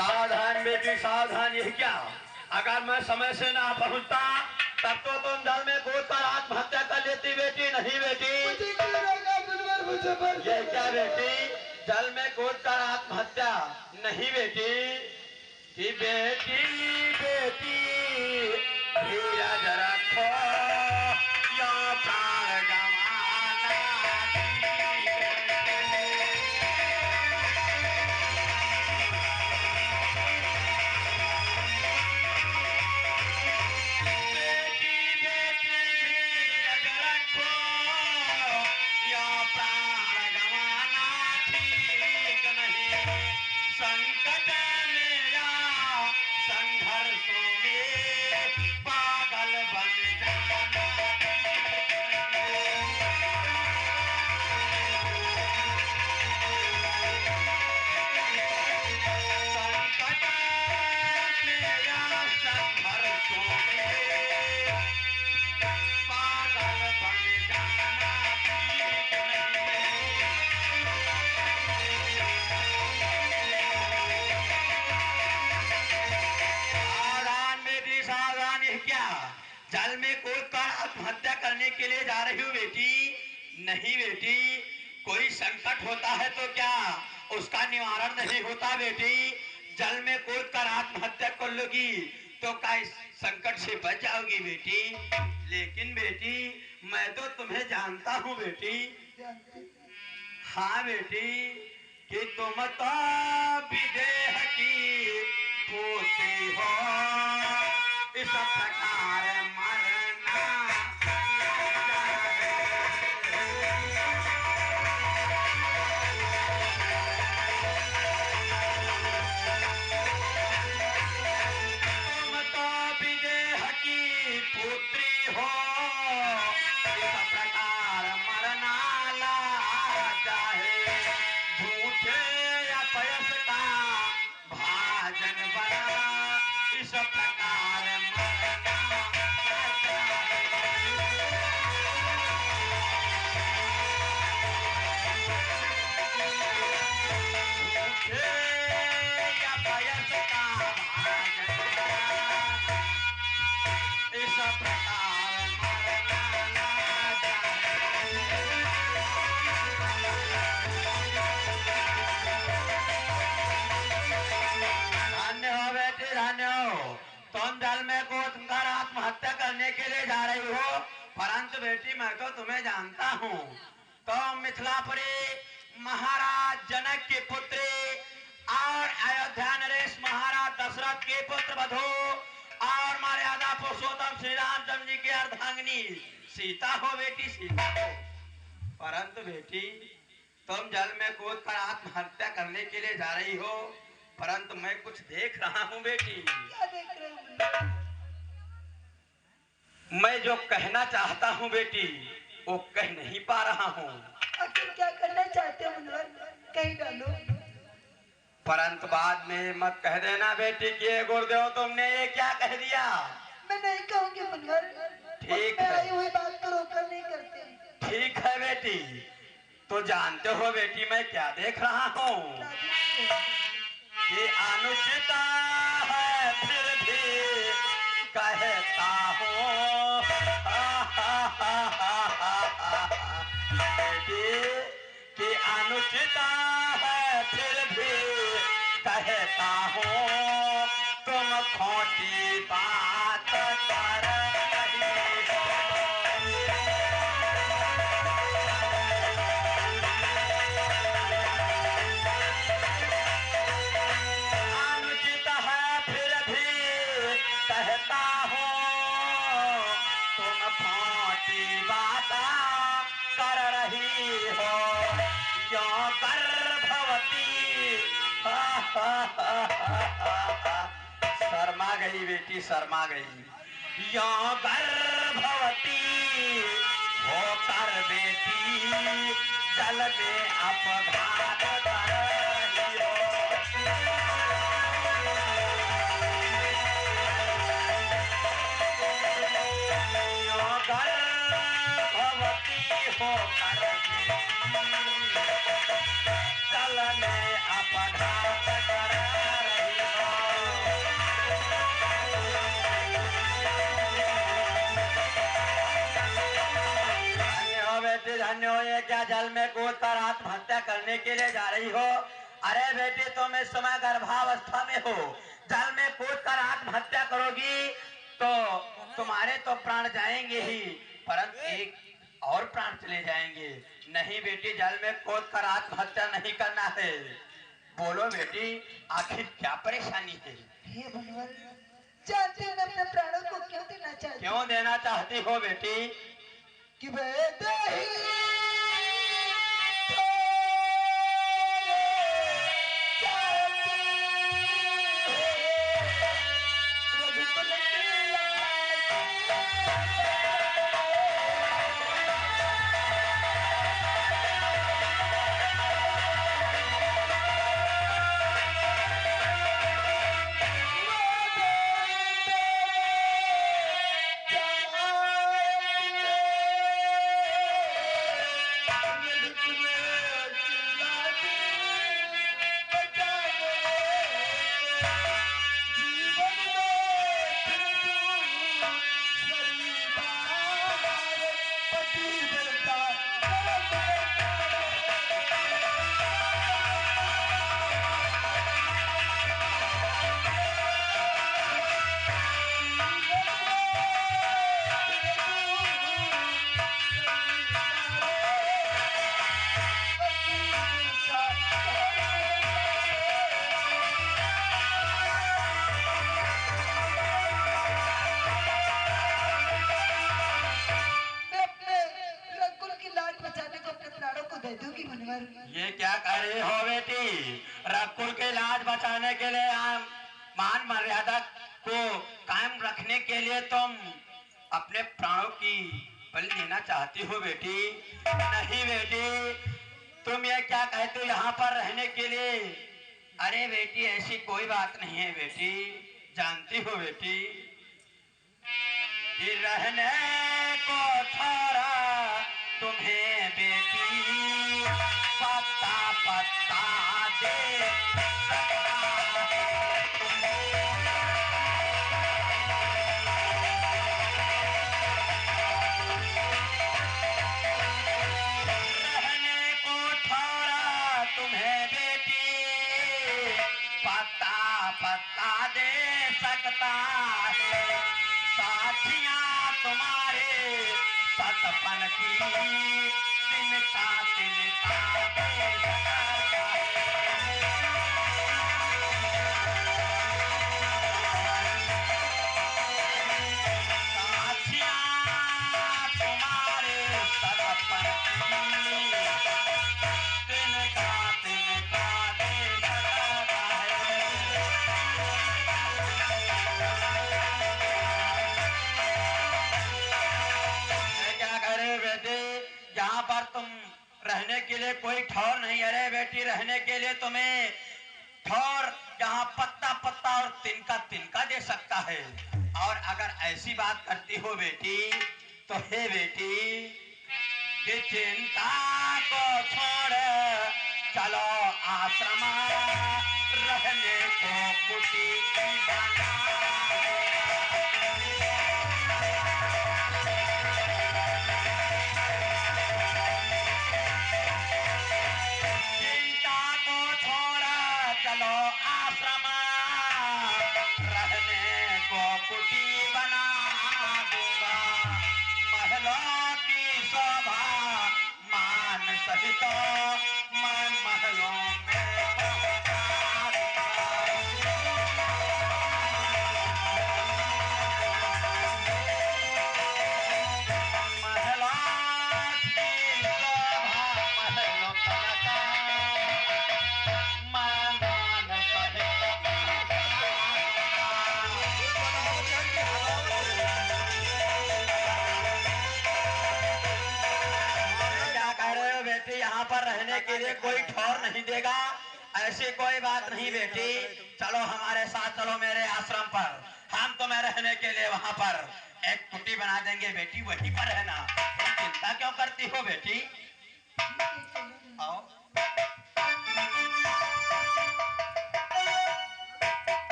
सावधान बेटी सावधान। ये क्या, अगर मैं समय से ना पहुंचता तब तो तुम जल में कूद कर आत्महत्या कर लेती बेटी। नहीं बेटी, ये क्या बेटी, जल में कूद कर आत्महत्या नहीं बेटी। कि बेटी बेटी धीरज रखो, यो प्राण गंवाना। बेटी बेटी धीरज रखो, यो प्राण गंवाना ठीक नहीं। संकट में या संघर्षों में पागल बन जाना। संकट में या संघर्षों में पागल बन जाना ठीक नहीं। सावधान बेटी सावधान। ये क्या, जल में कूद कर आत्महत्या करने के लिए जा रही हूँ बेटी। नहीं बेटी, कोई संकट होता है तो क्या उसका निवारण नहीं होता बेटी। जल में कूद कर आत्महत्या कर लोगी तो क्या इस संकट से बच जाओगी बेटी। लेकिन बेटी मैं तो तुम्हें जानता हूँ बेटी। हाँ बेटी, कि तुम तो विदेह की पोती हो, इस प्रकार मरना। तुम तो विदेह की पुत्री हो, इस प्रकार मरना लाजा है। झूठे अपयश का भाजन बना, इस प्रकार मरना लाजा है। झूठे अपयश का भाजन बना, इस प्रकार मरना लाजा है। धन्य हो बेटी धन्य हो। तुम जल में कूद कर आत्महत्या करने के लिए जा रही हो, परंतु बेटी मैं तो तुम्हें जानता हूँ। तुम मिथिलापुरी महाराज जनक की पुत्री और अयोध्या नरेश महाराज दशरथ के पुत्र वधू और मर्यादा पुरुषोत्तम श्री रामचंद्र जी की अर्धांगिनी सीता हो बेटी, सीता हो। परंतु बेटी तुम जल में कूद कर आत्महत्या करने के लिए जा रही हो, परंतु मैं कुछ देख रहा हूँ बेटी। क्या देख रहे हो मुन्ना? मैं जो कहना चाहता हूँ बेटी वो कह नहीं पा रहा हूँ। आखिर क्या करना चाहते हो मुन्ना? कहीं डालो। परंतु बाद में मत कह देना बेटी कि ये गुरुदेव तुमने ये क्या कह दिया। मैं नहीं कहूंगी मुन्ना। ठीक मैं है। आई हुई बात को रोककर नहीं करते। ठीक है बेटी, तो जानते हो बेटी मैं क्या देख रहा हूँ। क्या देखते हो? कि अनुचित है फिर भी कहता हूँ। बेटी कि अनुचित है फिर भी कहता हूँ, तुम खोटी बात कर रही हो। अनुचित है फिर भी कहता हूँ, तुम खोटी बात कर रही हो। यो गर्भवती शर्मा गई बेटी शर्मा गई। यो गर्भवती होकर बेटी जल में अपघात कर रही हो। यो गर्भवती होकर बेटी जल में अपघात कर रही हो। करने के लिए जा रही हो। अरे बेटी तुम इस समय गर्भावस्था में हो, जल में कूद कर आत्महत्या करोगी तो तुम्हारे तो प्राण जाएंगे ही, परंतु एक और प्राण चले जाएंगे। नहीं बेटी, जल में कूद कर आत्महत्या नहीं करना है। बोलो बेटी, आखिर क्या परेशानी है? हे मुनिवर, जानते हैं अपने प्राणों को क्यों देना चाहती? क्यों देना चाहती हो बेटी? कि वेद ही ये क्या कह रही हो बेटी? रकुल के लाज बचाने के लिए, मान मर्यादा को कायम रखने के लिए तुम अपने प्राणों की बलि देना चाहती हो बेटी? नहीं बेटी, तुम ये क्या कहते हो यहाँ पर रहने के लिए? अरे बेटी, ऐसी कोई बात नहीं है बेटी। जानती हो बेटी, कि रहने को छोड़ा तुम्हें बेटी पत्ता पत्ता दे सकता है तुम्हें। रहने को छोड़ा तुम्हें बेटी पत्ता पत्ता दे सकता है। साथियां तुम्हारे सतपन की तिनका तिनका दे सकता है। साथियां तुम्हारे सतपन की तिनका तिनका दे सकता है। क्या करे बेटी, यहाँ पर तुम रहने के लिए कोई ठौर नहीं। अरे बेटी, रहने के लिए तुम्हें ठौर यहाँ पत्ता पत्ता और तिनका तिनका दे सकता है। और अगर ऐसी बात करती हो बेटी, तो हे बेटी, कि चिंता को छोड़ चलो आश्रम, रहने को कुटी बना। चिंता को छोड़ चलो आश्रम, रहने को कुटी बना दूंगा। महलों की शोभा मान सहित मैं महलों में पहुंचा दूंगा। महलों की शोभा महलों तक मैं मान सहित क्या कह रहे हो बेटी? यहाँ पर रहने के लिए कोई ठौर नहीं देगा, ऐसी कोई बात नहीं बेटी। चलो हमारे साथ, चलो मेरे आश्रम पर, हम तुम्हें रहने के लिए वहाँ पर एक कुटी बना देंगे बेटी, वहीं पर रहना। तुम चिंता क्यों करती हो बेटी? आओ।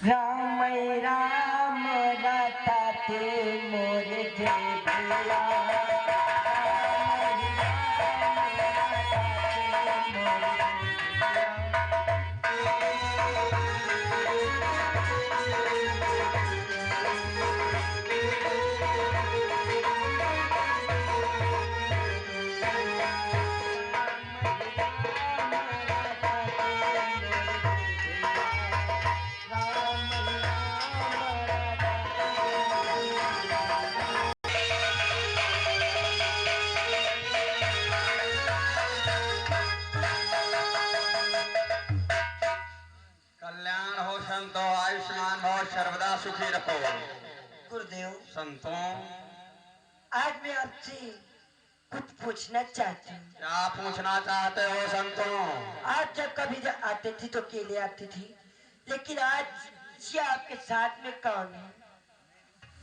राम राम रटाते मोरे जेठिया कल्याण हो संतो, आयुष्मान भव, सर्वदा सुखी रहो। गुरुदेव, संतों, आज मैं आपसे कुछ पूछना चाहती हूँ। क्या पूछना चाहते हो संतों? आज जब कभी जब आते थी तो अकेले आती थी, लेकिन आज ये आपके साथ में कौन है?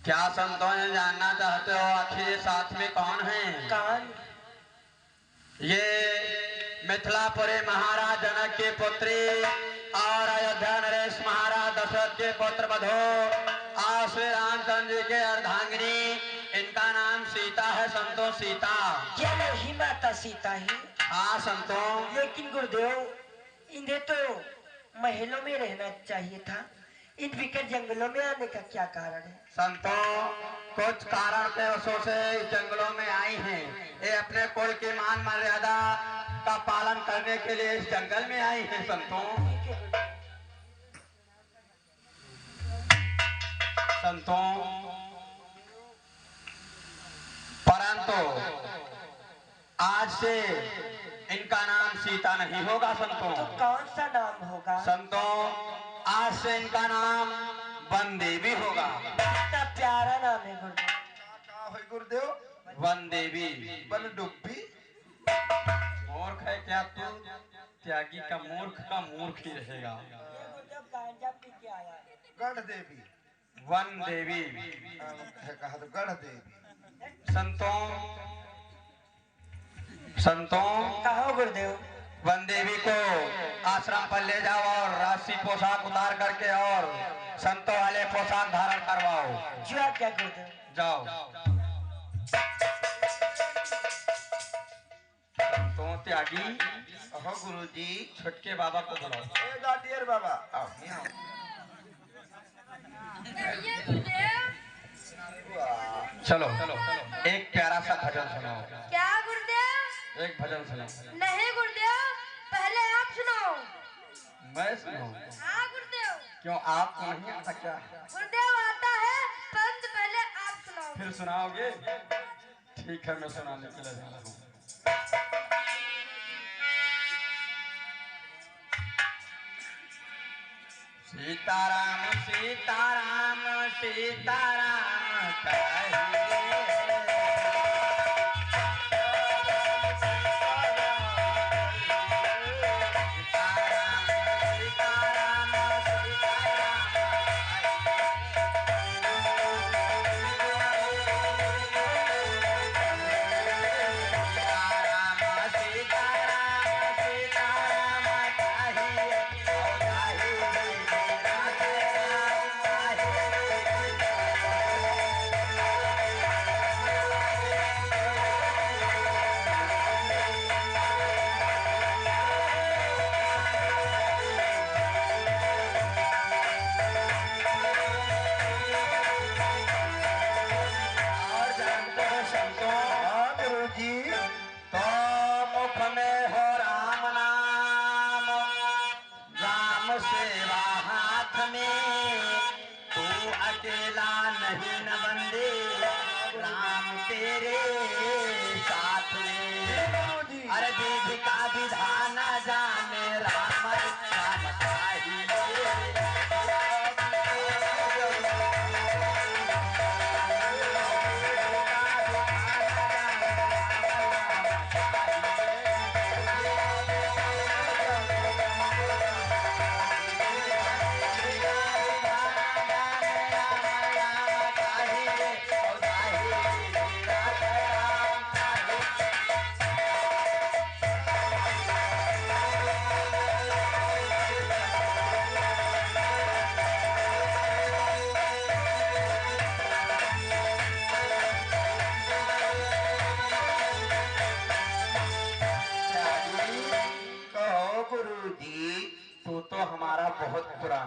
क्या संतों ये जानना चाहते हो आखिर साथ में कौन है? कौन? ये मिथिलापुरी महाराज जनक के पुत्री और अयोध्या नरेश महाराज दशरथ के पुत्र बधो और श्री रामचंद्र जी के अर्धांगिनी, इनका नाम सीता है संतों, सीता। क्या यही माता सीता है? हाँ संतों। लेकिन गुरुदेव, इन्हें तो महलों में रहना चाहिए था, इन विकट जंगलों में आने का क्या कारण है? संतों, कुछ कारण के वजह से इस जंगलों में आई हैं। ये अपने कुल की मान मर्यादा का पालन करने के लिए इस जंगल में आई हैं संतों। संतों, परंतु आज से इनका नाम सीता नहीं होगा संतों। तो कौन सा नाम होगा? संतों, आज से इनका नाम वन देवी होगा। कितना प्यारा नाम है गुरुदेव। गुरुदेव, वन देवी। बन डुब्बी। मूर्ख है क्या तू? त्यागी का मूर्ख का मूर्ख ही रहेगा। गांजा पी के आया है। गढ़ देवी। वन देवी। कहा तो गढ़ देवी। संतों, संतों, कहो गुरुदेव। वन देवी को आश्रम पर ले जाओ और राशि पोशाक उतार करके और संतों वाले पोशाक धारण करवाओ। जो आप क्या गुरुदेव? जाओ। संतों त्यागी, अहो गुरुजी। छुटके बाबा को बुलाओ। ए गाटियर बाबा, आओ यहाँ। चलो चलो, एक प्यारा सा भजन सुनाओ। क्या गुरुदेव? एक भजन सुनाओ। नहीं गुरुदेव, पहले आप सुनाओ। मैं सुनाऊं? हाँ गुरुदेव। क्यों आपको नहीं आता क्या? गुरुदेव आता है, परंतु पहले आप सुनाओ। फिर सुनाओगे? ठीक है, मैं सुनाने के लिए जा रहा हूँ। सीताराम सीताराम सीताराम कहिए।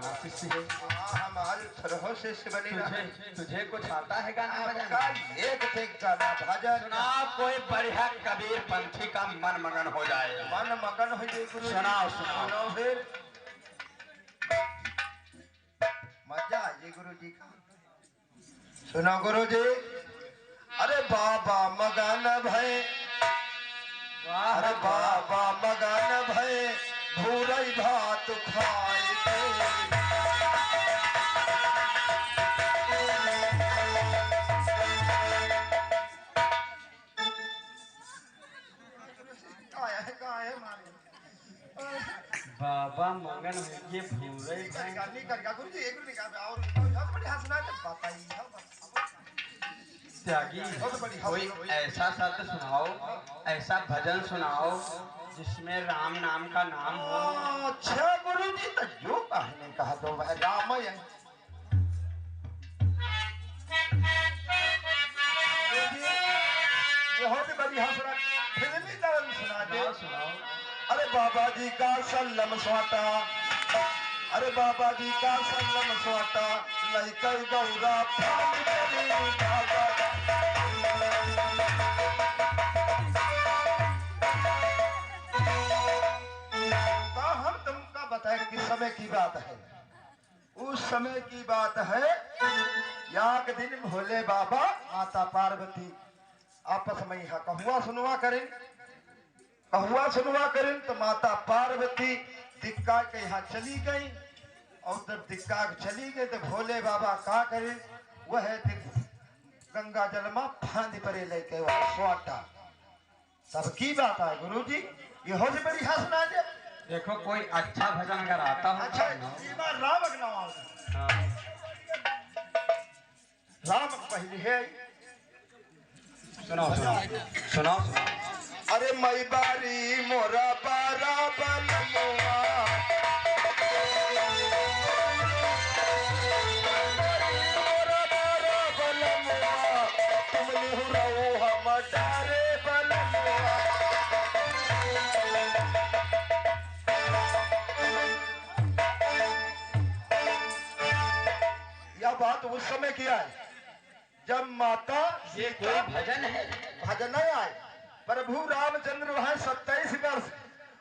पुराना शिष्य है। हम आज सरहो शिष्य बने रहे। तुझे कुछ आता है गाना आपका बजाना? एक थे गाना भजन सुना कोई बढ़िया कबीर पंथी का मन मगन हो जाए। मन मगन हो जाए गुरु जी। सुनाओ, सुनाओ। सुनाओ फिर मजा आ जाए गुरु जी का। सुनो गुरु जी। अरे बाबा मगन भय, अरे बाबा मगन भय भूरई भात खाए के। बाबा मगन है ये भूरे नहीं करेगा गुरु जी, एक नहीं कर और बहुत बढ़िया सुना है बताइए। त्यागी कोई ऐसा शब्द सुनाओ, ऐसा भजन सुनाओ जिसमें राम नाम का नाम हो। अच्छा गुरु जी, तो जो कहने कहा तो वह राम है। ये हो भी बढ़िया सुना, फिल्मी तरह सुना दे। सुनाओ। अरे बाबा जी का सल्लम स्वाटा, अरे बाबा जी का सल्लम स्वाटा, लइका गौरा पानी तेरी बाबा। तो हम तुमका बताए किस समय की बात है। उस समय की बात है, याक दिन भोले बाबा माता पार्वती आपस में यहाँ कहुआ सुनवा करें। कहुआ सुनवा करें तो माता पार्वती दिक्का के यहाँ चली गई। और जब दिक्का चली गई तो भोले बाबा का करें, वह गंगा जल में फांदी परे लेके वह स्वाटा। सबकी बात है गुरु जी, ये हो से बड़ी हंसना दे। देखो कोई अच्छा भजन अगर आता हो। अच्छा ये बार राम अग्नवा राम पहले है। सुनाओ सुनाओ सुनाओ। अरे मई बारी मोरा बारा बनमुआ, मोरा बारा बनमुआ, तुम निहुराओ हम डारे बनमुआ। यह बात उस समय की है जब माता ये कोई भजन है? भजन नहीं आए। प्रभु रामचंद्र वह 27 वर्ष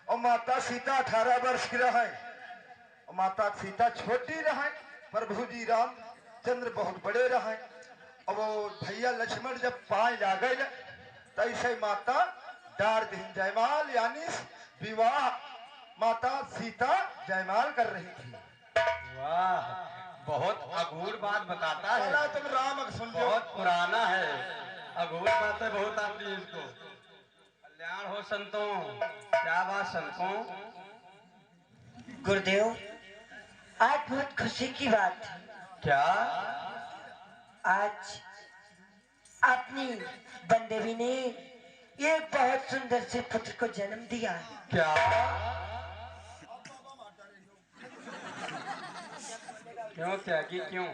और माता सीता 18 वर्ष की रहे। और माता सीता छोटी रहे, प्रभु जी रामचंद्र बहुत बड़े रहे। और वो भैया लक्ष्मण जब पाए ला गए तैसे माता डार दिन जयमाल यानी विवाह माता सीता जयमाल कर रही थी। वाह, बहुत अघूर बात बताता है। चला तुम राम सुन लो। बहुत पुराना है, अघूर बातें बहुत आती है इसको। कल्याण हो संतों, क्या बात संतों। गुरुदेव, आज बहुत खुशी की बात है। क्या? आज अपनी बंदेवी ने एक बहुत सुंदर से पुत्र को जन्म दिया है। क्या? क्यों त्यागी, क्यों?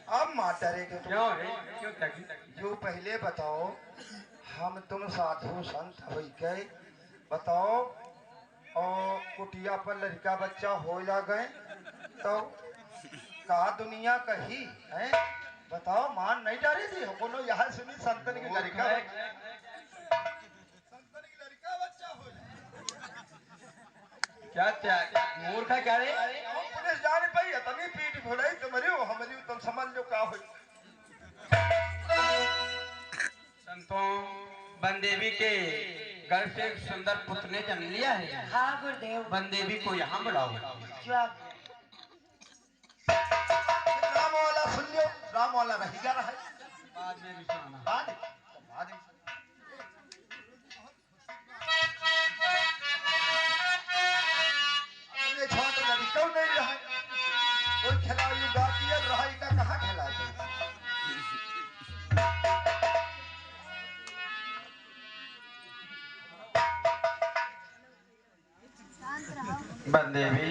अब माता रे के क्यों रे, क्यों त्यागी? जो पहले बताओ, हम तुम साधु संत हो गए बताओ, और कुटिया पर लड़का बच्चा हो ला गए तो का दुनिया कही है बताओ। मान नहीं जा रही थी कोनो यहाँ सुनी संतन की लड़का बच्चा हो क्या त्याग मूर्ख है क्या रे? पुलिस जाने पाई तभी पीठ भुलाई तो मरियो हमारी तुम समझ लो का हो। संतों, बंदेवी के गर्भ से एक सुंदर पुत्र ने जन्म लिया है। हाँ गुरुदेव, बंदेवी को यहाँ बुलाओ। जो आप राम वाला सुन लो, राम वाला रहेगा रहा बाद में भी सुनाना। बाद अपने छोटे लड़का नहीं रहा कोई खिलाड़ी बाकी है रहा का कहाँ खिला बंदेवी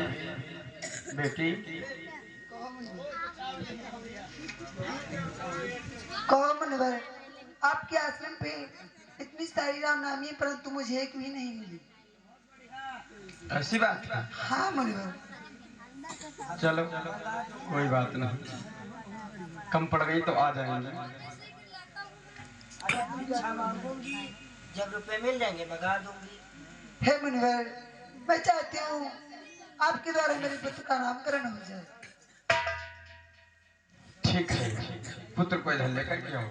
बेटी, कहो मुनवर, आपके आश्रम पे इतनी सारी राम नामी है परंतु मुझे एक भी नहीं मिली। ऐसी बात? हाँ मुनवर, चलो कोई बात नहीं, कम पड़ गई तो आ जाएंगे। अगर अच्छा मांगूंगी, जब रुपए मिल जाएंगे मंगा दूंगी। हे मुनिवर, मैं चाहती हूँ आपके द्वारा मेरे पुत्र का नामकरण हो जाए। ठीक है, पुत्र को इधर लेकर के आओ।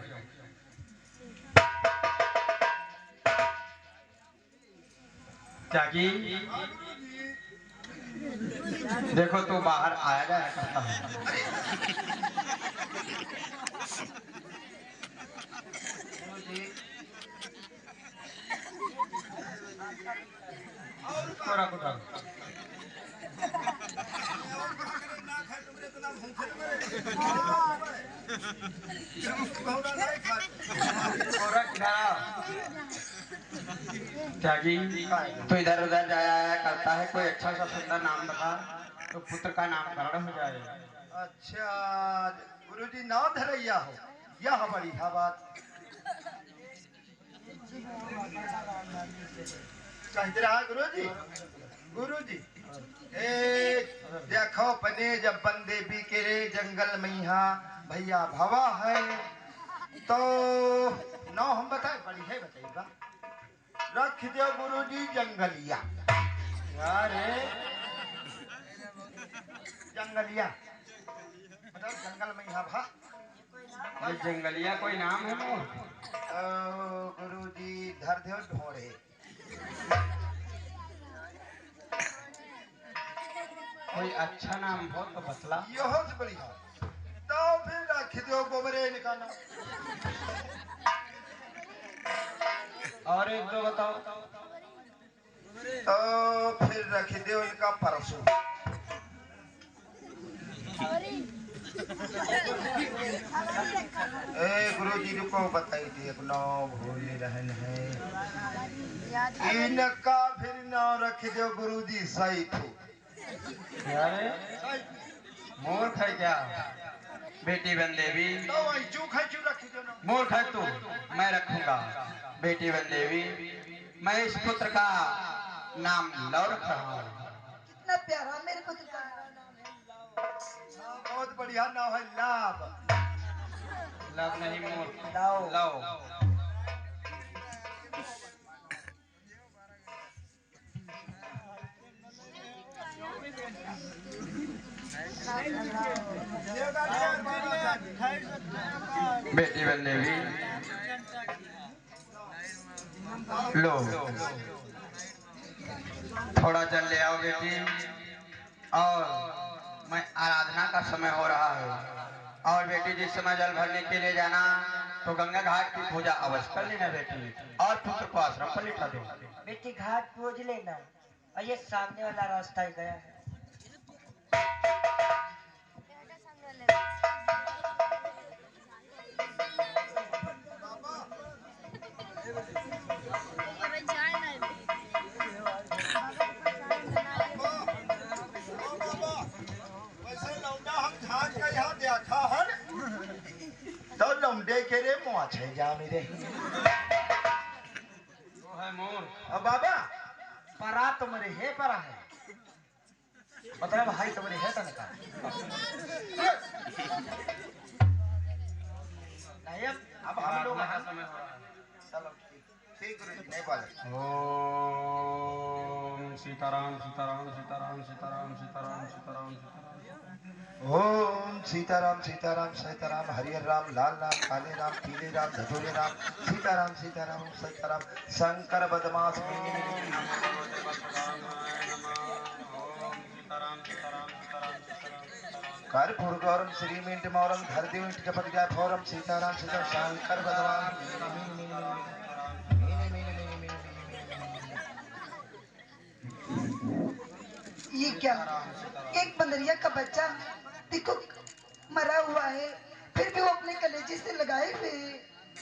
त्यागी, देखो तो बाहर आया जाया करता है। कोरा कोरा। त्यागी, तो इधर उधर जाया आया करता है, कोई अच्छा सा सुंदर नाम बता तो पुत्र का नामकरण हो जाए। अच्छा गुरुजी नाम धरैया हो, यह बड़ी बात। कहते रहा गुरुजी, गुरुजी देखो बने जब बंदे भी के रे जंगल में यहाँ भैया भवा है, तो नौ हम बताए बड़ी है, बताइएगा। रख दो गुरुजी जंगलिया। यार जंगलिया मतलब जंगल में यहाँ भा। ये जंगलिया कोई नाम है मोर? गुरुजी धर दो ढोड़े। कोई अच्छा नाम हो तो बतला। यह से बढ़िया तो फिर रख दो गोबरे निकाला। और एक दो बताओ। तो फिर रख दो इनका परसों। गुरुजी रुको बताई थी एक नौ भूल रहन है, इनका फिर नाम रख दो गुरुजी सही थे। मूर्ख है क्या? बेटी बन देवी। तो वही चूख है, चू रखी दो ना। मूर्ख है तू, मैं रखूंगा। बेटी बन देवी, मैं इस पुत्र का नाम लव रख रहा हूँ। कितना प्यारा मेरे पुत्र का नाम है। बहुत बढ़िया नाम है लाभ। लव नहीं मूर्ख, लाओ। लव। बेटी बन देवी, लो थोड़ा जल ले आओ बेटी। और मैं आराधना का समय हो रहा है, और बेटी जिस समय जल भरने के लिए जाना तो गंगा घाट की पूजा अवश्य कर लेना बेटी, और पुत्र को आश्रम पर लिटा दो। बेटी घाट पूज लेना, और ये सामने वाला रास्ता ही गया है। तो लौंडे के रे मुआ छे जा मेरे। वो है मोर। अब बाबा परा तुम्हारे है, परा है मतलब भाई तुम्हारे है तने का नहीं। अब हम लोग आराधना का समय हो रहा है। चलो ठीक गुरुजी नहीं बोले। ओम सीताराम सीताराम सीताराम सीताराम सीताराम सीताराम सीताराम। ओम सीताराम सीताराम सीताराम, हरियर राम, लाल राम, काले राम, पीले राम, धतूरे राम, सीताराम सीताराम सीताराम, शंकर बदमाश कर्पूर गौरम श्री मिंट मौरम धर देव इंट कपट जाए फौरम, सीताराम सीताराम शंकर बदमाश। ये क्या, एक बंदरिया का बच्चा देखो मरा हुआ है, फिर भी वो अपने कलेजे से लगाए हुए है।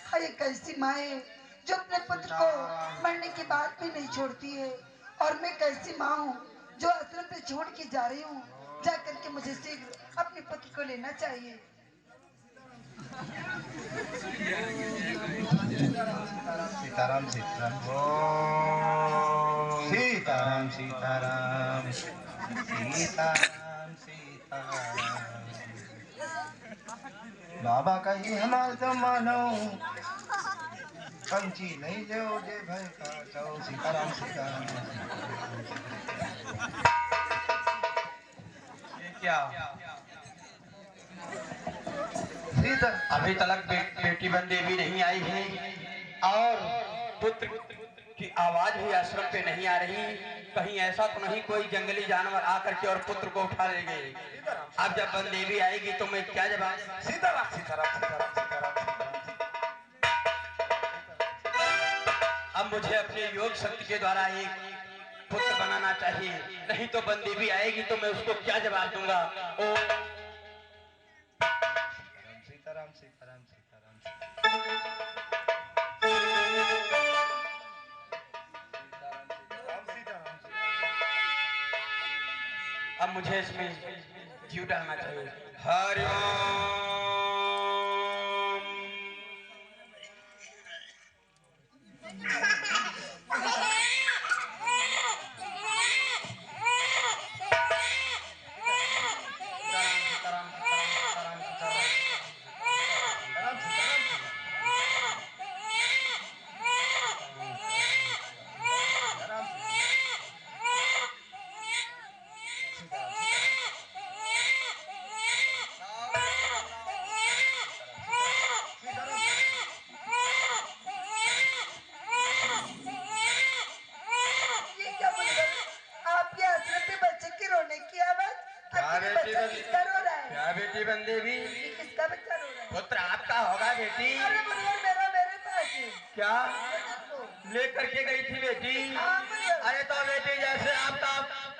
हाँ, ये कैसी माँ है जो अपने पुत्र को मरने के बाद भी नहीं छोड़ती है, और मैं कैसी माँ हूँ जो आश्रम पे छोड़ के जा रही हूँ। जा करके मुझे शीघ्र अपने पुत्र को लेना चाहिए। सीताराम सीताराम सीताराम सीताराम सीताराम सीताराम बाबा कही हमार तो मानो पंची नहीं ले जे भाई का जाओ सीताराम सीताराम। ये क्या सीता अभी तक बेटी बन देवी नहीं आई है और पुत्र की आवाज भी आश्रम पे नहीं आ रही। कहीं ऐसा तो नहीं कोई जंगली जानवर आकर के और पुत्र को उठा ले गए। अब जब बन देवी आएगी तो मैं क्या जवाब। सीताराम सीताराम सीताराम सीताराम सीताराम। अब मुझे अपने योग शक्ति के द्वारा एक पुत्र बनाना चाहिए, नहीं तो बन देवी आएगी तो मैं उसको क्या जवाब दूंगा। ओ सीताराम सीताराम सीताराम। अब मुझे इसमें जीव डालना चाहिए। हरि ओम। ये क्या बोल आपके आश्रम पे बच्चे की रोने की आवाज? आखिर बेटी बच्चा किसका रो रहा है? क्या बेटी बन देवी? ये किसका बच्चा रो रहा है? पुत्र आपका होगा बेटी। अरे मुनिवर मेरा मेरे पास है। क्या लेकर के गई थी बेटी? हाँ, मुनिवर। अरे तो बेटी जैसे आपका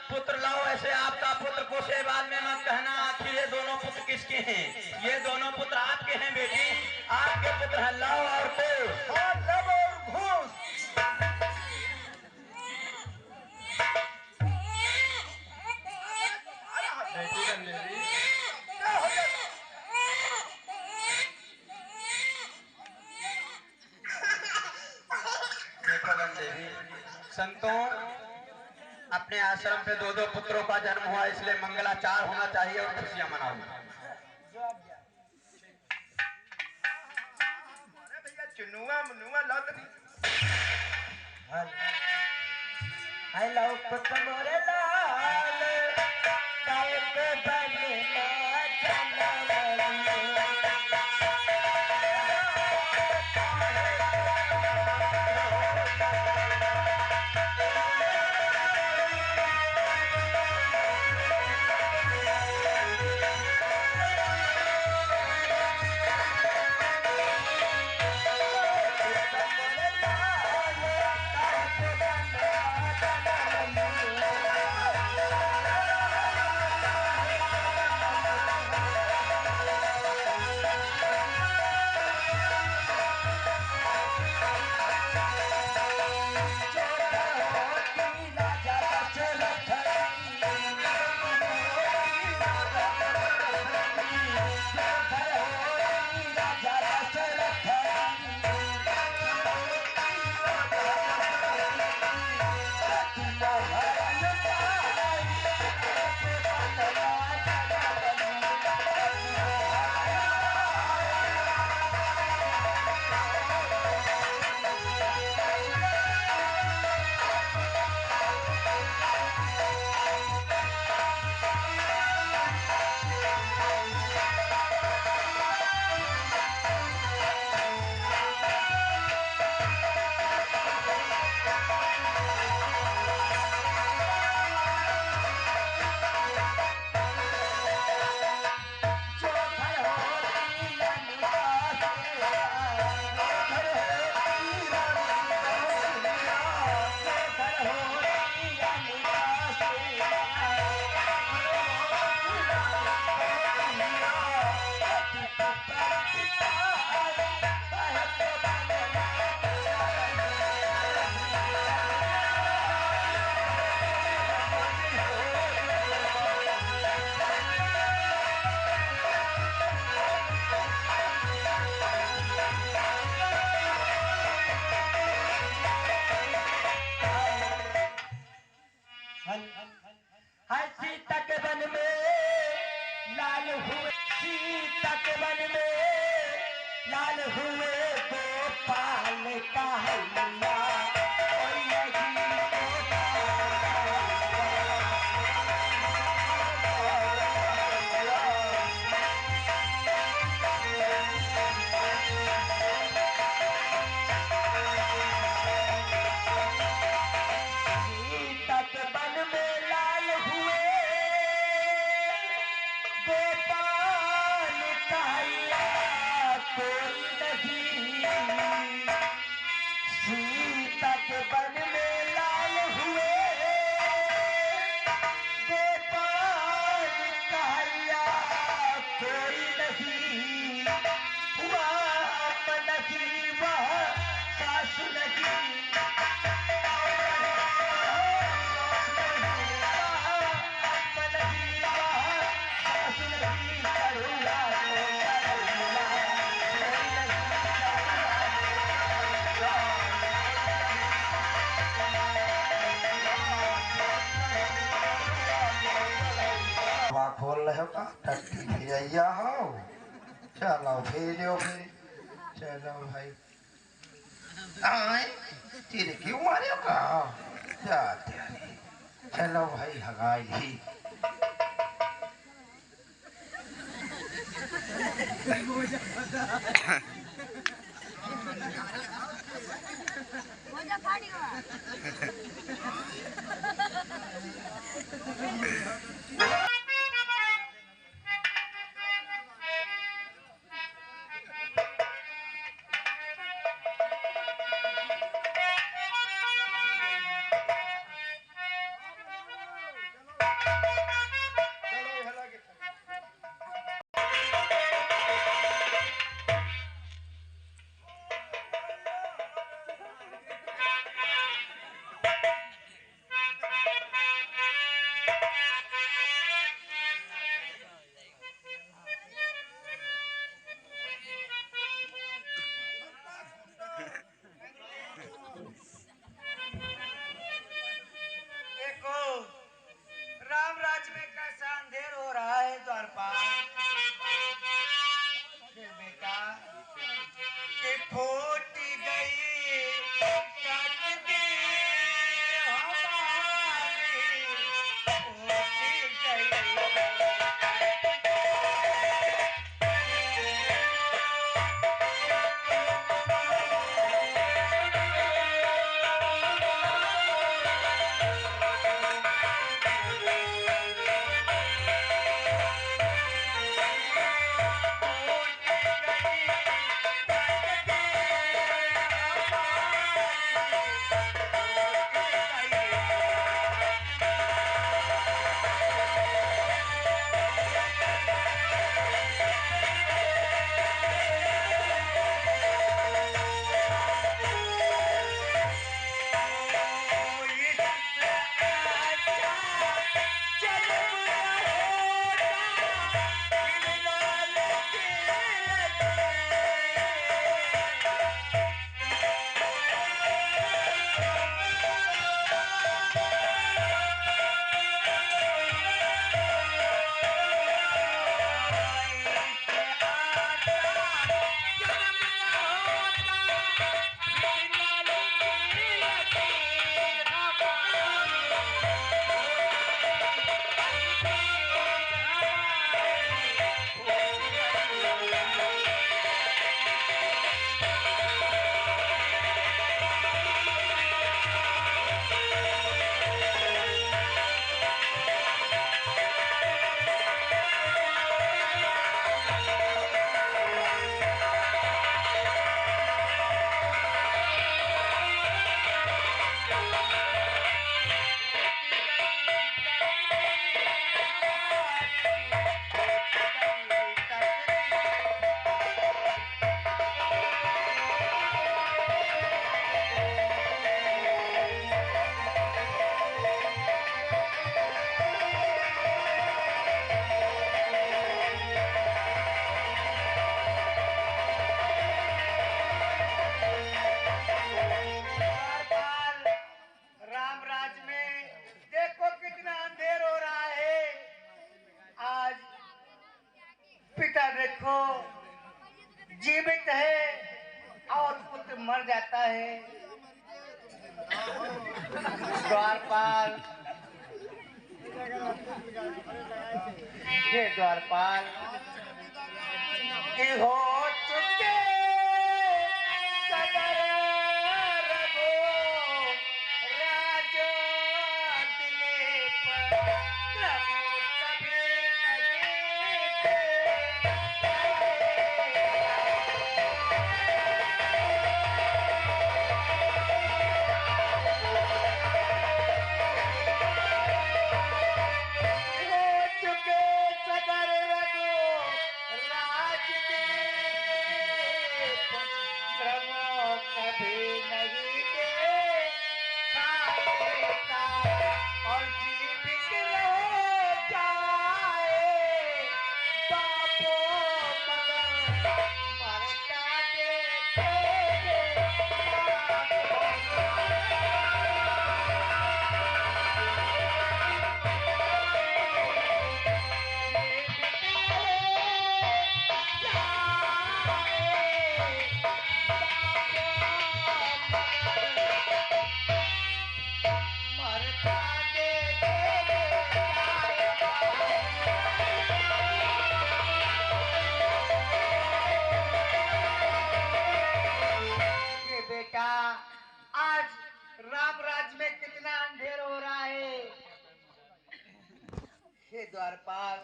पुत्र लाओ ऐसे आपका पुत्र को से बाद में मत कहना आखिर ये दोनों पुत्र किसके हैं। ये दोनों पुत्र आपके हैं बेटी, आपके पुत्र हैं। लाओ और को और लब और घूस। बेटी बन देवी। क्या हो गया? देखो बन देवी, संतों अपने आश्रम पे दो दो पुत्रों का जन्म हुआ, इसलिए मंगलाचार होना चाहिए और खुशियां मनाओ। अरे भैया चुनुआ मुनुआ लौट हाय लाओ पुत्र मोरे लाल काय पे बने ना जनम। सीता के मन में लाल हुए गोपाल का हैया कोई नहीं सीता के मन में लाल हुए गोपाल का हैया कोई नहीं सीता के वन में लाल हुए गोपाल का हैया कोई नहीं वह नहीं वह सास नहीं खोल रहे हो का टट्टी भैया हो चलो भेजो फिर चलो भाई आए तेरे क्यों मारे हो का जाते चलो भाई हगाई ही देखो जीवित है और पुत्र मर जाता है। द्वारपाल, ये द्वारपाल की हो चुके सदर रघु राज दिलीप प्रभु कभी नहीं थे। हो चुके सदर रघु राज दिलीप प्रभु कभी नहीं देखा और जीवित रह जाए बापो मगर मरता देखेंगे मरता ये बेटा आज राम राज्य में कितना अंधेर हो रहा है। हे द्वारपाल,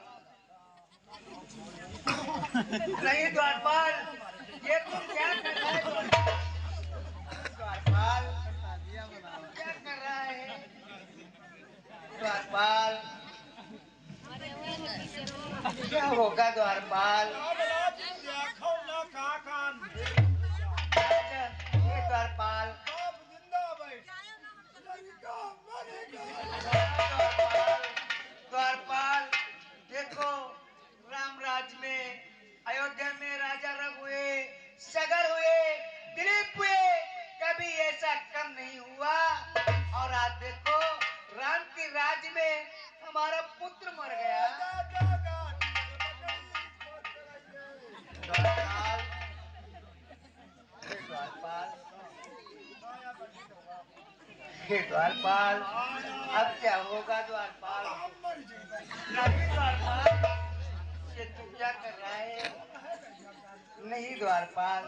नहीं द्वारपाल, ये तुम क्या कर रहे हो? द्वारपाल क्या कर रहा है? द्वारपाल क्या होगा द्वारपाल? ये द्वारपाल द्वारपाल देखो राम राज्य में अयोध्या में राजा रघु हुए, सगर हुए, दिलीप हुए, कभी ऐसा कम नहीं हुआ। और आज देखो राम के राज्य में हमारा पुत्र मर गया। द्वारपाल, हे द्वारपाल, हे द्वारपाल, अब क्या होगा द्वारपाल? नहीं द्वारपाल, ये तू क्या कर रहा है? नहीं द्वारपाल,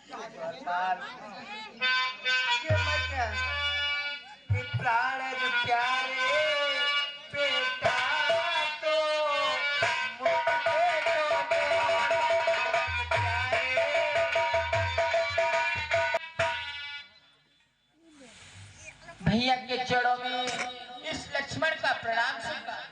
द्वारपाल, ये मैं क्या कि प्राण प्यारे बेटा तो मुझे तो प्यारे। भैया के जड़ों में इस लक्ष्मण का प्रणाम सुनकर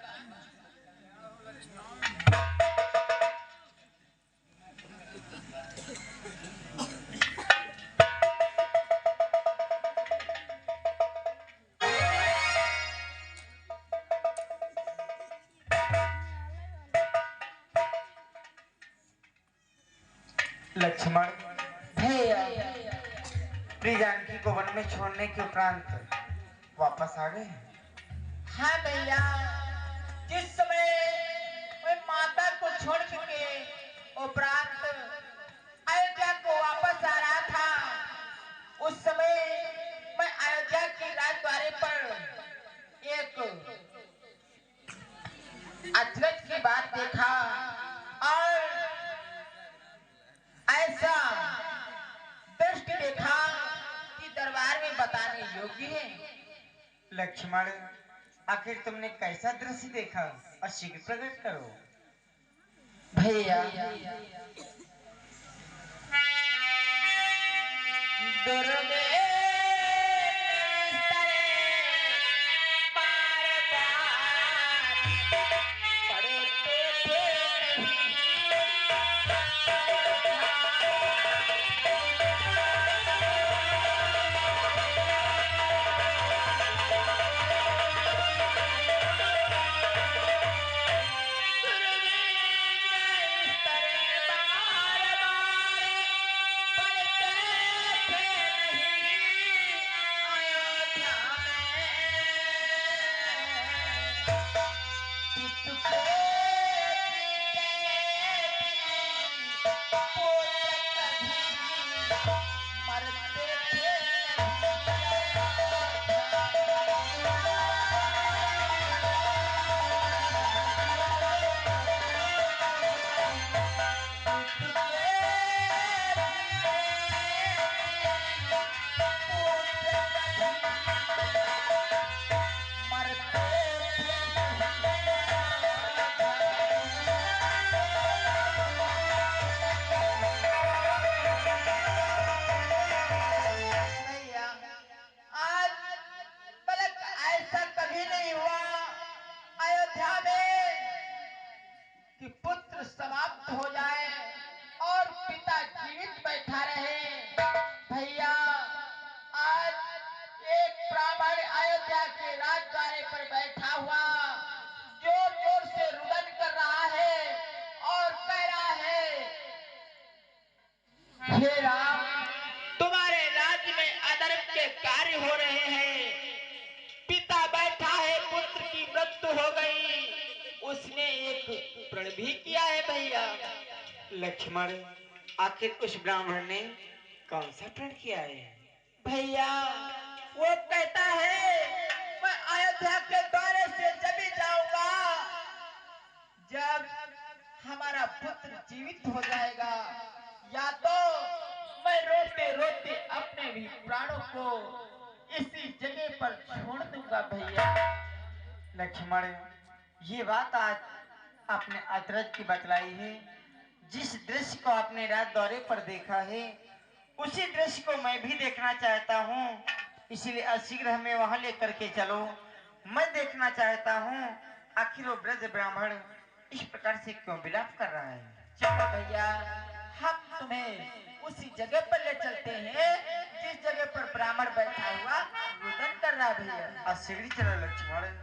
लक्ष्मण भैया प्रिय जानकी को वन में छोड़ने के उपरांत वापस आ गए। हाँ भैया, जिस समय मैं माता को छोड़ के उपरांत अयोध्या को वापस आ रहा था, उस समय मैं अयोध्या के राजद्वारे पर एक अचरज की बात देखा और ऐसा दृष्टि देखा कि दरबार में बताने योग्य है। लक्ष्मण आखिर तुमने कैसा दृश्य देखा और शीघ्र प्रकट करो। भैया दुर्गे कि पुत्र समाप्त हो जाए और पिता जीवित बैठा रहे। भैया आज एक ब्राह्मण अयोध्या के राजद्वार पर बैठा हुआ जोर जोर से रुदन कर रहा है और कह रहा है, हे राम, तुम्हारे राज्य में अधर्म के कार्य हो रहे हैं। पिता बैठा है, पुत्र की मृत्यु हो गई, उसने एक प्रण भी किया है। भैया लक्ष्मण, आखिर उस ब्राह्मण ने कौन सा प्रण किया है? भैया वो कहता है, मैं अयोध्या के द्वारे से जब भी जाऊंगा जब हमारा पुत्र जीवित हो जाएगा, या तो मैं रोते रोते अपने भी प्राणों को इसी जगह पर छोड़ दूंगा। भैया लक्ष्मण, ये बात आज आपने अचरज की बतलाई है। जिस दृश्य को आपने रात दौरे पर देखा है, उसी दृश्य को मैं भी देखना चाहता हूँ। इसलिए अशीघ्र हमें वहां लेकर के चलो। मैं देखना चाहता हूँ आखिर वो ब्रज ब्राह्मण इस प्रकार से क्यों विलाप कर रहा है। चलो भैया, हम तुम्हें उसी जगह पर ले चलते हैं जिस जगह पर ब्राह्मण बैठा हुआ रुदन कर रहा है। भैया अशीघ्र चलो लक्ष्मण।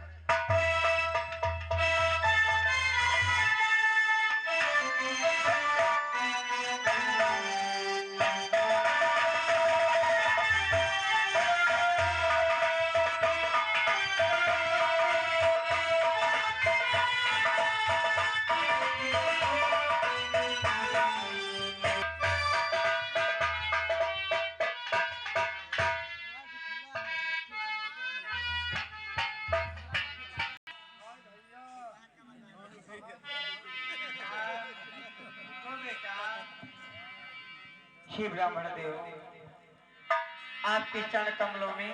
हे ब्राह्मण देव, आपके चरण कमलों में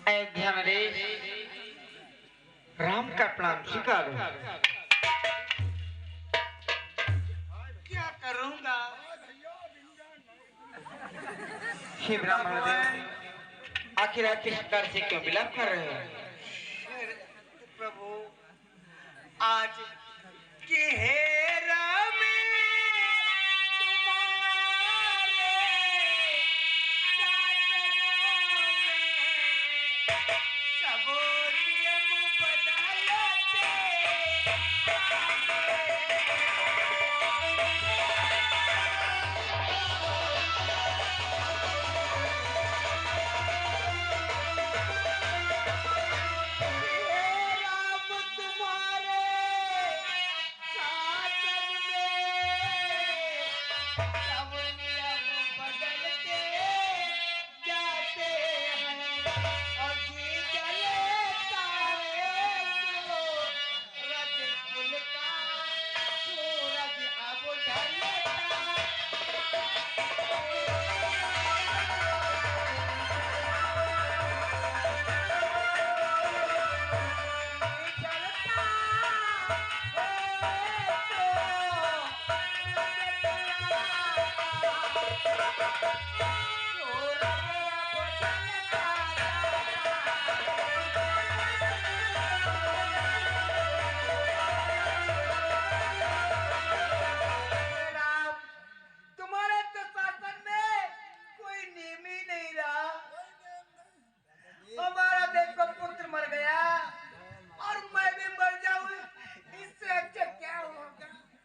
अयोध्या नरेश राम का प्रणाम स्वीकार। क्या करूंगा? हे ब्राह्मण देव, आखिर आप किस प्रकार से क्यों विलाप कर रहे हैं? प्रभु, आज की हेरा में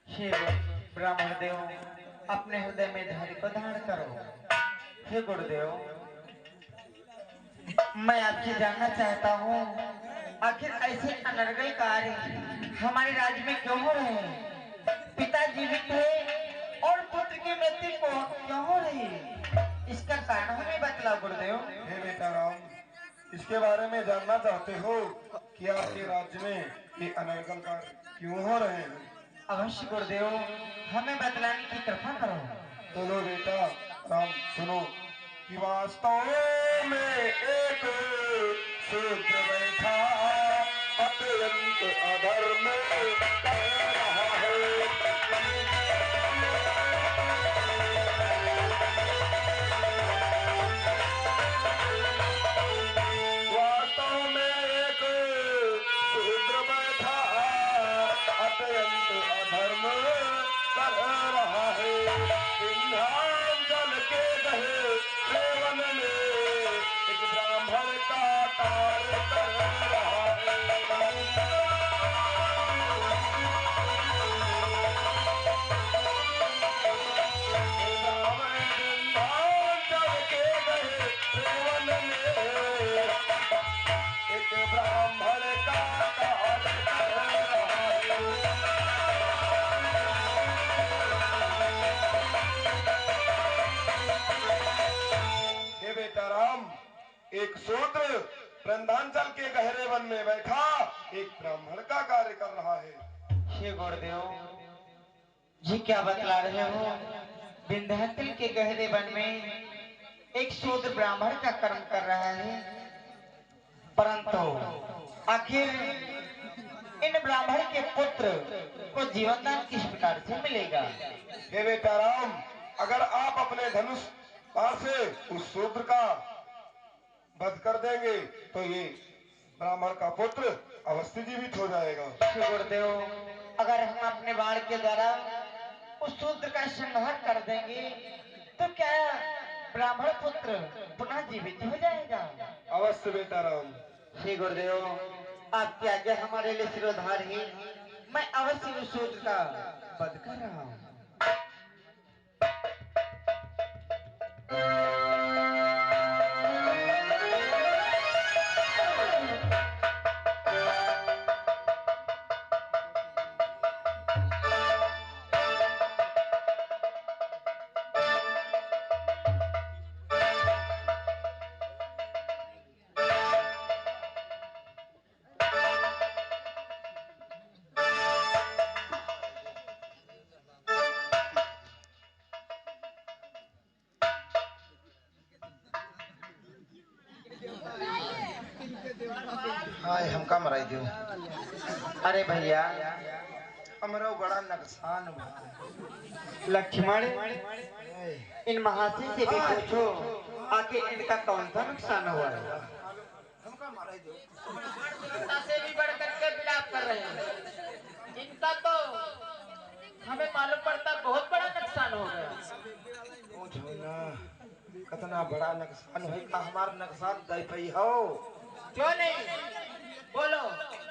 हे ब्राह्मण देव, अपने हृदय में धैर्य को धारण करो। हे गुरुदेव, मैं आपसे जानना चाहता हूँ आखिर ऐसे अनर्गल कार्य हमारे राज्य में क्यों हो रहे हैं? पिता जीवित है और पुत्र की मृत्यु क्यों हो रही है? इसका कारण हमें बतलाओ गुरुदेव। हे बेटा राम, इसके बारे में जानना चाहते हो कि आपके राज्य में ये अनर्गल कार्य क्यों हो रहे हैं? अवश्य गुरुदेव, हमें बतलाने की कृपा करो। तो लो बेटा राम, सुनो कि वास्तव में एक शूद्र बैठा अत्यंत अधर्म कर रहा है। वास्तव में एक शूद्र बैठा अत्यंत अधर्म कर रहा है। विंध्याचल के गहे सेवन में एक ब्राह्मण का कार्य कर रहा है। विंध्याचल के गहे सेवन में एक ब्राह्मण का कार्य कर रहा है। हे बेटा राम, एक शूद्र वृंदांचल के गहरे वन में बैठा एक ब्राह्मण का कार्य कर रहा है। हे गुरुदेव जी क्या बतला रहे हो? विंध्याचल के गहरे वन में एक शूद्र ब्राह्मण का कर्म कर रहा है, परंतु आखिर इन ब्राह्मण के पुत्र को जीवन दान किस प्रकार से मिलेगा? हे बेटा राम, अगर आप अपने धनुष बाण से उस शूद्र का वध कर देंगे तो ये ब्राह्मण का पुत्र अवश्य जीवित हो जाएगा। हे गुरुदेव, अगर हम अपने बाण के द्वारा उस शूद्र का संहार कर देंगे तो क्या ब्राह्मण पुत्र पुनः जीवित हो जाएगा? अवश्य बेटा राम। हे गुरुदेव, आपकी आज्ञा हमारे लिए सिरोधार है। मैं अवश्य उस शूद्र का वध कर रहा हूँ। हाय हमका मराई दो। अरे भैया हमरो बड़ा नुकसान हुआ। लक्ष्मण, इन महाशय से भी पूछो आखिर इनका कौन सा नुकसान हुआ है? हमका मराई दो। पिता से भी बढ़ करके विलाप कर रहे हैं। इनका तो हमें मालूम पड़ता बहुत बड़ा नुकसान हो गया। पूछो ना कितना बड़ा नुकसान है का हमार नुकसान दे पई हो। क्यों नहीं, बोलो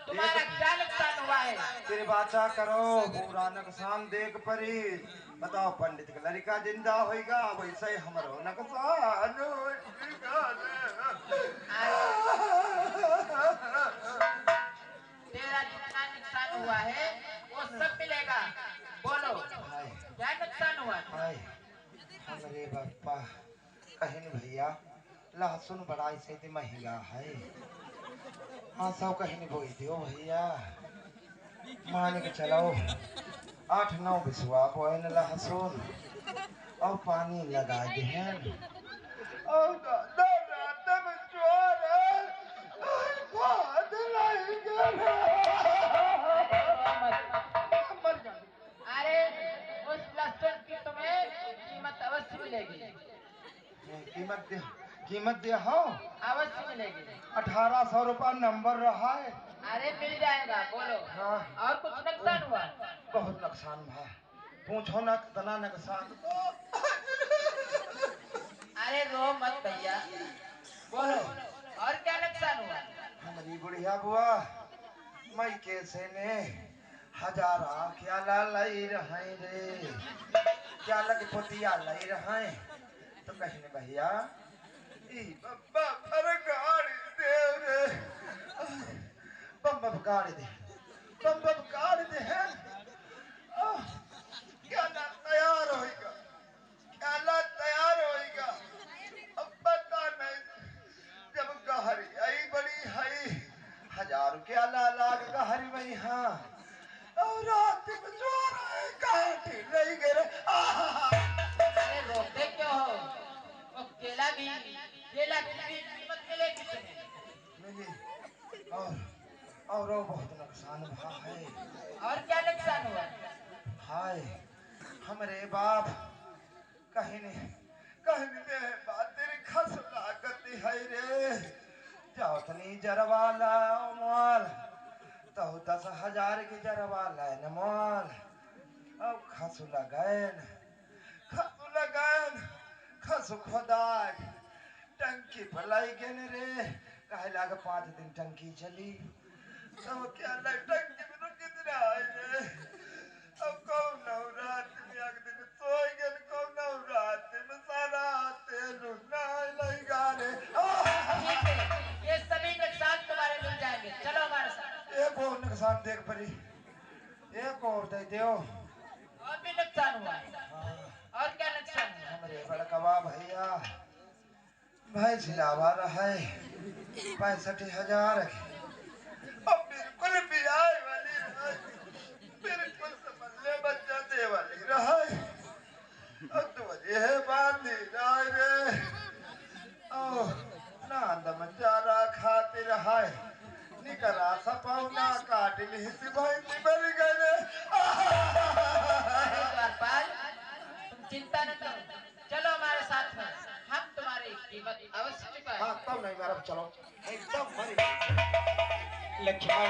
तुम्हारा क्या नुकसान हुआ है? तेरे बाचा करो पूरा नुकसान देख परी। बताओ पंडित का लड़का जिंदा होएगा वैसे ही हमारो नुकसान होएगा। तेरा जितना नुकसान हुआ है वो सब मिलेगा। बोलो क्या नुकसान हुआ? हाय हमरे बापा कहिन भैया लहसुन बड़ा से महंगा है। हाँ सब कहीं बोई दियो भैया। मान के चलो 8-9 बिस्वा बोए न लहसुन और पानी लगा दे हैं। और दादा रात में चोर है बहुत लाएगा। मर जा। अरे उस लहसुन की तुम्हें कीमत अवश्य मिलेगी। कीमत दे हो अवश्य मिलेगी। 1800 रुपया नंबर रहा है। अरे मिल जाएगा। बोलो हाँ और कुछ नुकसान हुआ? बहुत नुकसान भा। पूछो ना कितना नुकसान। अरे रो मत भैया, बोलो और क्या नुकसान हुआ? हमारी बुढ़िया बुआ मई कैसे ने हजारा क्या लाई रहे रे, क्या लग पोतिया लाई रहे तो कहने भैया ई बब्बा पर गाड़ी दे रे। बब्बा गाड़ी दे, बब्बा गाड़ी दे है। क्या ना तैयार होएगा, क्या ना तैयार होएगा। अब पता नहीं जब गहरी आई बड़ी है 1000 क्या लाख गहरी में हाँ और रात में जोर है काटी नहीं गिरे। अरे रोते क्यों हो? वो केला की भी कीमत मिलेगी तुम्हें। मिली और बहुत नुकसान भा है। और क्या नुकसान हुआ? हाय हमरे बाप कहीं नहीं दे बात तेरी खस लागती है रे। जाओ तनी जरवाला माल तो 10,000 की जरवा लाइन मोल अब खसु लगाएन खसु खोदाय टंकी भलाई गेन रे काहे लागे 5 दिन टंकी चली तो क्या लग टंकी में तो कितना आए रे अब कौन रात में एक दिन सोई गेन कौन रात में सारा तेलु ना लगा रे ठीक है, ये सभी नुकसान तुम्हारे मिल जाएंगे, चलो हमारे साथ। एक और नुकसान देख परी एक और दे दो और भी नुकसान हुआ है? और क्या नुकसान हुआ? हमरे बड़कवा भैया भाई जिलावा रहा है 65,000 अब बिल्कुल भी आए वाली रहा बिल्कुल समझले बच्चा दे वाली रहा अब तो वजह है बात नहीं रहा रे ओ नांद मंजारा खातिर रहा निकरा सपौना काट ली भाई मर गए अरे द्वारपाल, तुम चिंता न करो, चलो हमारे साथ में, हम तुम्हारी कीमत अवश्य चुकाएंगे। हाँ तब नहीं मारा चलो एकदम मरी लक्ष्मण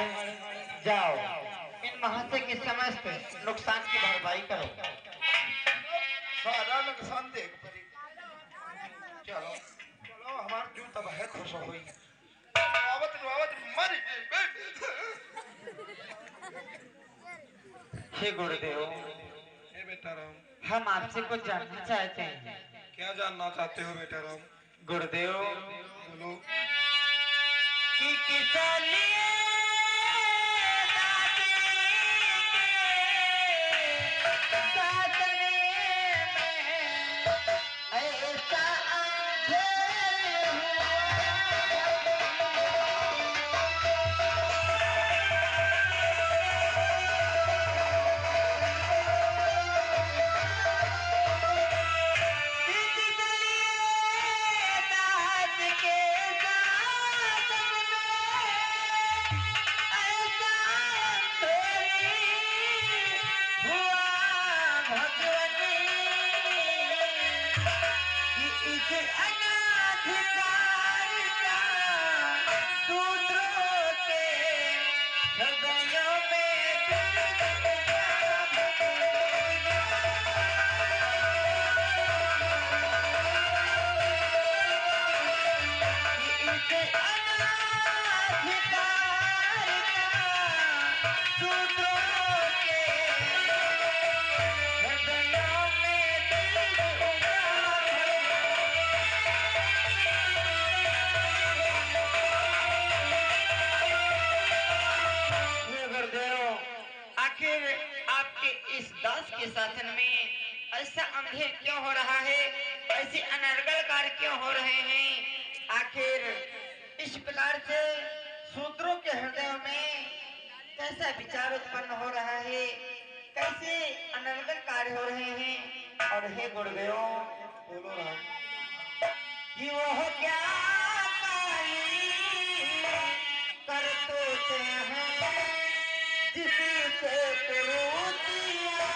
जाओ इन महाशय के समस्त नुकसान की भरपाई करो। सारा नुकसान देख पड़ी चलो चलो हमार जू तब है खुश हो गई रुआवत मरी हे गुरुदेव, हे बेटा राम, हम आपसे कुछ जानना चाहते हैं। क्या जानना चाहते हो बेटा राम? गुरुदेव, बोलो। कि किस लिए इस दास के शासन में ऐसा अंधेर क्यों हो रहा है, ऐसे अनर्गल कार्य क्यों हो रहे हैं? आखिर इस प्रकार से शूद्रों के हृदय में कैसा विचार उत्पन्न हो रहा है, कैसे अनर्गल कार्य हो रहे हैं? और हे गुरुदेव, बोलो राम। कि वह क्या करते हैं जिससे कुरूतियां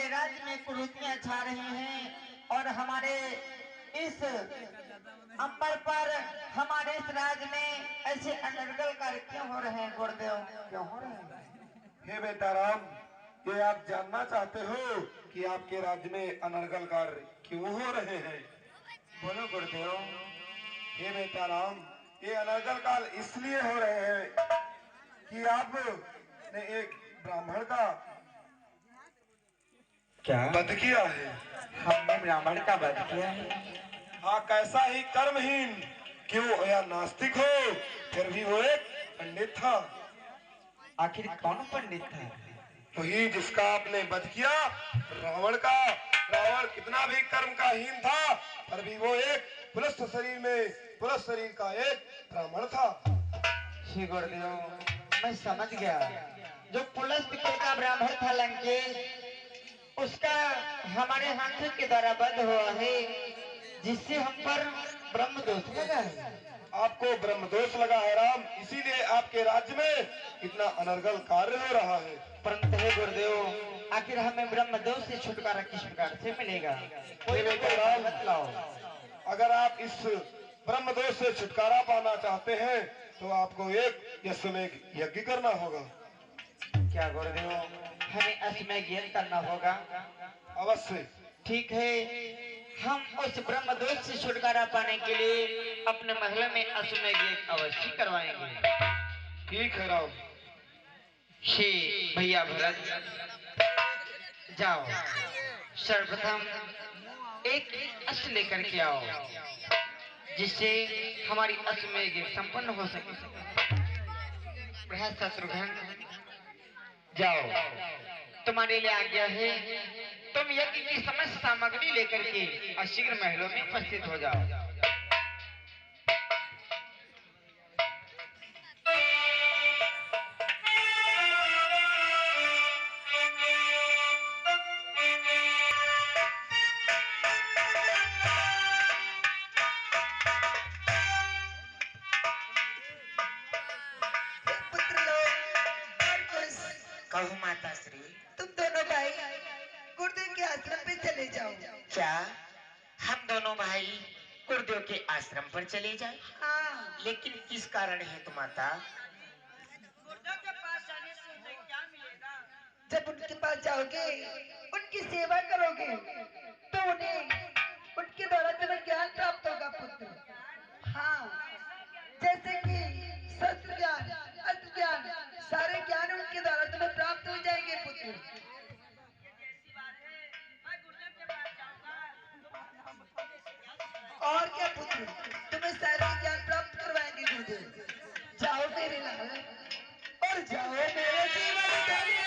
राज्य में कुरीतियां छा रही हैं और हमारे इस अंबर पर, हमारे इस राज्य में ऐसे अनर्गल कार्य क्यों हो रहे हैं? गुरुदेव, क्यों हो रहे हैं? हे बेटा राम, ये आप जानना चाहते हो कि आपके राज्य में अनर्गल कार्य क्यों हो रहे हैं? बोलो गुरुदेव। हे बेटा राम, ये अनर्गल काल इसलिए हो रहे हैं कि आपने एक ब्राह्मण का क्या वध किया है। हमने ब्राह्मण का वध किया है? हाँ, कैसा ही कर्महीन क्यों या नास्तिक हो, फिर भी वो एक पंडित था। आखिर कौन पंडित था? वही जिसका आपने वध किया, रावण का। रावण कितना भी कर्म का हीन था, पर भी वो एक पुलस्त शरीर में पुलस्त शरीर का एक ब्राह्मण था। श्री गुरुदेव, मैं समझ गया। जो पुलस्त कुल का ब्राह्मण था लंकेश, उसका हमारे हाथ के द्वारा वध हुआ है, जिससे हम पर ब्रह्म दोष लगा है। आपको ब्रह्म दोष लगा है राम, इसीलिए आपके राज्य में इतना अनर्गल कार्य हो रहा है। परंतु हे गुरुदेव, आखिर हमें ब्रह्म दोष से छुटकारा किस प्रकार से मिलेगा? कोई ना कोई राह बतलाओ। अगर आप इस ब्रह्म दोष से छुटकारा पाना चाहते हैं तो आपको एक यज्ञ यज्ञ करना होगा। क्या गुरुदेव, हमें अश्वमेध यज्ञ करना होगा? अवश्य। ठीक है, हम उस ब्रह्म दोष से छुटकारा पाने के लिए अपने महल में अश्वमेध यज्ञ अवश्य करवाएंगे। ठीक है राम। हे भैया भरत, जाओ सर्वप्रथम एक अश्व लेकर के आओ, जिससे हमारी अश्वमेध यज्ञ संपन्न हो सके। शत्रुघ्न, जाओ, तुम्हारे लिए आज्ञा है। तुम यज्ञ की समस्त सामग्री लेकर के शीघ्र महलों में उपस्थित हो जाओ। पुत्र लोग और कुछ कहूँ माता श्री, तुम दोनों भाई गुरुदेव के आश्रम पे चले जाओ। क्या हम दोनों भाई गुरुदेव के आश्रम पर चले जाएं? हाँ, लेकिन किस कारण है तो माता? जब उनके पास जाओगे, उनकी सेवा करोगे, तो उन्हें उनके द्वारा तुम्हें ज्ञान प्राप्त होगा पुत्र। हाँ, जैसे कि शस्त्र ज्ञान, अस्त्र ज्ञान, सारे ज्ञान उनके द्वारा तुम्हें प्राप्त हो जाएंगे पुत्र। और क्या पुत्र, तुम्हें सारे ज्ञान प्राप्त करवाएंगे गुरुदेव। जाओ मेरे लाल, और जाओ मेरे जीवन धनी,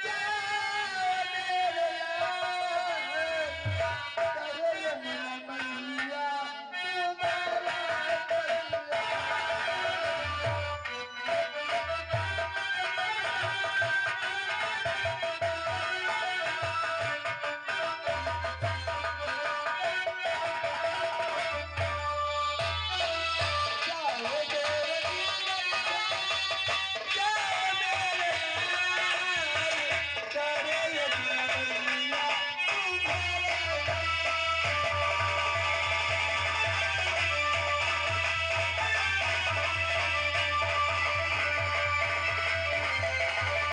जाओ मेरे लाल, करो ये मेरा मैया, तुम्हारा कल्याण।